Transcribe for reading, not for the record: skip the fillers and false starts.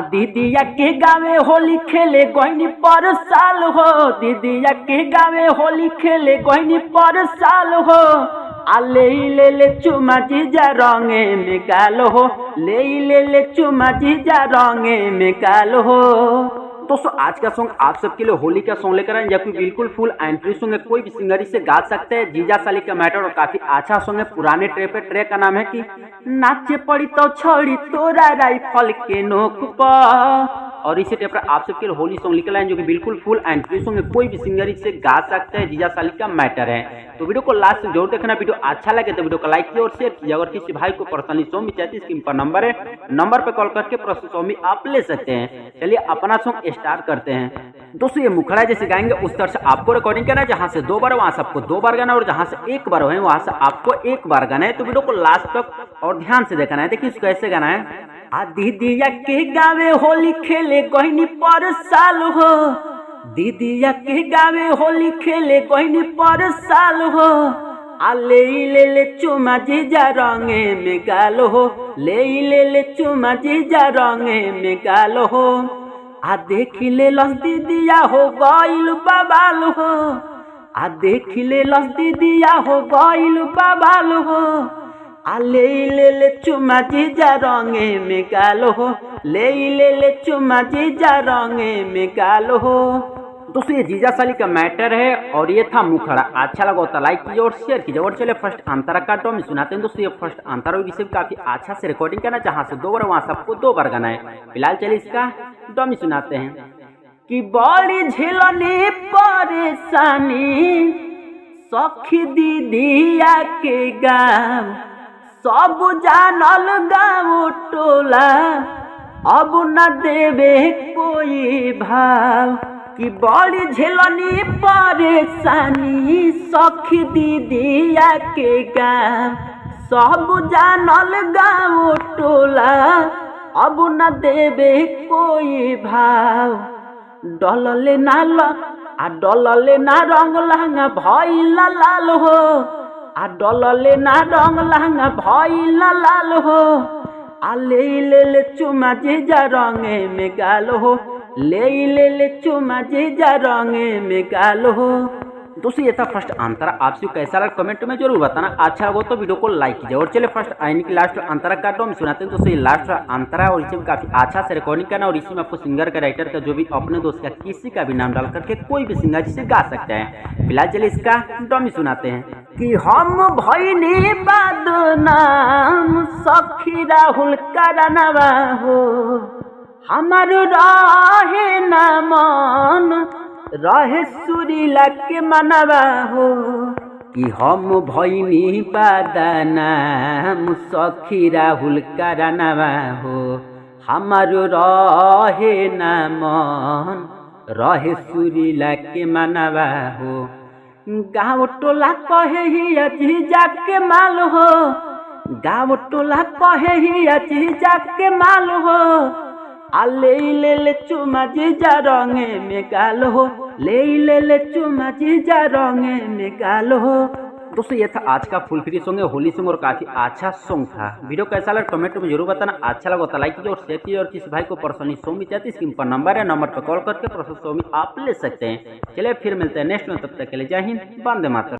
दीदिया के गावे होली खेले गहनी पर साल हो। दीदिया के गावे होली खेले गहनी पर साल हो। ले चुमा जीजा रंगे में गाल हो। ले चुमा जीजा रंगे में गाल हो। दोस्तों आज का सॉन्ग आप सबके लिए होली का सॉन्ग लेकर आए, जबकि बिल्कुल फुल एंड फ्री सॉन्ग है, कोई भी सिंगर इसे गा सकते हैं। जीजा साली का मैटर और काफी अच्छा सॉन्ग है, पुराने ट्रैक पे। ट्रैक का नाम है कि नाचे पड़ी तो छोड़ी तोरा राइफल के नोक पर। और इसी टाइप पर आप सबके लिए होली सॉन्ग लेकर आए जो कि बिल्कुल फुल एंड फ्री सॉन्ग है, कोई भी सिंगर इसे गा सकते हैं। जीजा साली का मैटर है, तो वीडियो को लास्ट से जरूर देखना। वीडियो अच्छा लगे तो वीडियो को लाइक कीजिए और शेयर कीजिए। अगर किसी भाई को पर्सनली सॉन्ग चाहिए, स्क्रीन पर नंबर है, नंबर पर कॉल करके पर्सनल सॉन्ग भी आप ले सकते हैं। चलिए अपना सॉन्ग स्टार्ट करते हैं। दोस्तों ये मुखड़ा जैसे गाएंगे उस तरह से आपको रिकॉर्डिंग करना है, जहां से 2 बार वहां से आपको 2 बार गाना, और जहां से 1 बार है वहां से आपको 1 बार गाना है। तो वीडियो को लास्ट तक और ध्यान से देखना है। देखिए कैसे गाना है। दीदिया के गावे होली खेले गहनी पर साल हो। दीदिया के गावे होली खेले गहनी पर साल हो। ले चुमा जीजा रंगे में गाल हो। ले चुमा जीजा रंगे में गाल हो। देखी ले लस दीदिया हो गइल बबाल हो। देखी ले लस दीदिया हो गइल बबाल हो। ले चुमा जीजा रंगे में गाल हो। ले चुमा जीजा रंगे में गाल हो। दोस्तों ये जीजा साली का मैटर है और ये था मुखड़ा। अच्छा लगा तो लाइक कीजिए और शेयर कीजिए। और चले फर्स्ट अंतरा का डॉमी सुनाते हैं। दोस्तों ये फर्स्ट अंतरा इसे काफी अच्छा से रिकॉर्डिंग करना, जहां से 2 बार वहां सबको 2 बार गाना है। फिलहाल चलिए इसका डॉमी सुनाते हैं कि बड़ी झेलनी परेशानी सखी दीदिया के गाँव, सब जानल गाँव टोला, अब न देवे कोई भाव। कि बड़ी झेलनी परेशानी सखी दीदिया के गाँव, सब जानल गाँव टोला, अब न देवे कोई भाव। डलले ना रंग लहंगा भइल लाल हो। डलले ना रंग लहंगा भइल लाल हो। ले चुमा जीजा रंगे में गाल हो। ले चुमा जीजा रंगे में गाल हो। दोस्तों ये था फर्स्ट अंतरा। आपसे कैसा लगा कमेंट में जरूर बताना। अच्छा लगा तो वीडियो को लाइक कीजिए। और चलिए फर्स्ट आईने की लास्ट अंतरा का हम सुनाते हैं। दोस्तों ये लास्ट अंतरा और इसे काफी अच्छा से रिकॉर्डिंग करना, और इसी में आपको सिंगर का राइटर का जो भी अपने दोस्त का किसी का भी नाम डाल करके कोई भी सिंगर जिसे गा सकते हैं। फिलहाल चलिए इसका डॉमी सुनाते हैं कि हम भइनी बदनाम सखी राहुल करनवा हो। हमार रहे न मन रहे सुरीला के मनवा हो। कि हम भइनी बदनाम सखी राहुल करनवा हो। हमार रहे न मन रहे सुरीला के मनवा हो। गाँव टोला कहे ही जीजा के माल हो। गाँव टोला कहे ही जीजा के माल हो। ले चुमा जीजा रंगे में गाल हो। ले चुमा जीजा रंगे में गाल हो। दोस्तों ये था आज का फुल फ्री सॉन्ग है, होली सॉन्ग, और काफी अच्छा सॉन्ग था। वीडियो कैसा लगा कमेंट में जरूर बताना। अच्छा लगा तो लाइक कीजिए और शेयर कीजिए। और किसी भाई को पर्सनली सॉन्ग भी चाहते स्क्रीन पर नंबर है, नंबर पर कॉल करके पर्सनल सॉन्ग आप ले सकते हैं। चलिए फिर मिलते हैं नेक्स्ट में, तब तक के लिए जय हिंद, वंदे मातरम।